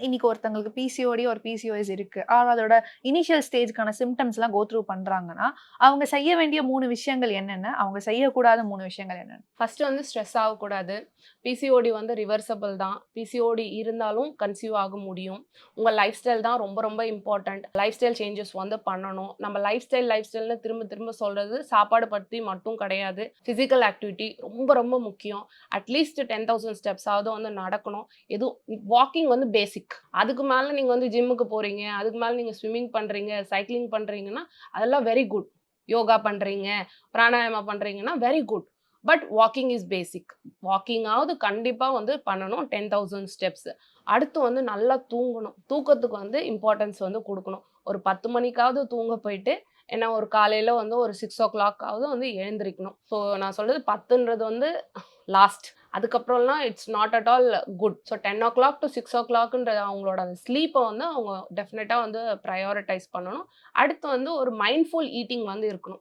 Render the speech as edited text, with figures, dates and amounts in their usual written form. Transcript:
இன்னைக்கு ஒருத்தங்களுக்கு பிசிஓடி ஒரு பிசிஓஎஸ் இருக்கு. அதோட இனிஷியல் ஸ்டேஜ்க்கான சிம்ப்டம்ஸ்லாம் கோ த்ரூ பண்றாங்கன்னா, அவங்க செய்ய வேண்டிய 3 விஷயங்கள் என்னென்ன? அவங்க செய்யக்கூடாத 3 விஷயங்கள் என்னென்ன? ஃபர்ஸ்ட் வந்து ஸ்ட்ரெஸ் ஆகக்கூடாது. பிசிஓடி வந்து ரிவர்சபிள் தான். பிசிஓடி இருந்தாலும் கன்சீவ் ஆக முடியும். உங்க லைஃப் ஸ்டைல் தான் ரொம்ப ரொம்ப இம்பார்ட்டன்ட். லைஃப் ஸ்டைல் சேஞ்சஸ் வந்து பண்ணணும். நம்ம லைஃப் ஸ்டைல்னு திரும்ப திரும்ப சொல்றது சாப்பாடு பத்தி மட்டும் கிடையாது. பிசிக்கல் ஆக்டிவிட்டி ரொம்ப ரொம்ப முக்கியம். அட்லீஸ்ட் 10,000 ஸ்டெப்ஸாவது வந்து நடக்கணும். எதுவும் வாக்கிங் வந்து பேசிக். அதுக்கு மேல நீங்க வந்து ஜிம்முக்கு போறீங்க, அதுக்கு மேல நீங்க ஸ்விம்மிங் பண்றீங்க, சைக்கிளிங் பண்றீங்கன்னா, அதெல்லாம் வெரி குட். யோகா பண்றீங்க, பிராணாயாமா பண்றீங்கன்னா very good. But walking is basic. வாக்கிங்காவது கண்டிப்பா வந்து பண்ணணும் 10,000 ஸ்டெப்ஸ். அடுத்து வந்து நல்லா தூங்கணும். தூக்கத்துக்கு வந்து இம்பார்ட்டன்ஸ் வந்து குடுக்கணும். ஒரு 10 மணிக்காவது தூங்க போயிட்டு, ஏன்னா ஒரு காலையில வந்து ஒரு 6:00 வந்து எழுந்திரிக்கணும். ஸோ நான் சொல்றது 10ன்றது வந்து லாஸ்ட். அதுக்கப்புறம்லாம் it's not at all good. So 10:00 to 6:00ன்ற அவங்களோட ஸ்லீப்ப வந்து அவங்க டெஃபினட்டா வந்து பிரையாரிடைஸ் பண்ணணும். அடுத்து வந்து ஒரு மைண்ட்ஃபுல் ஈட்டிங் வந்து இருக்கணும்.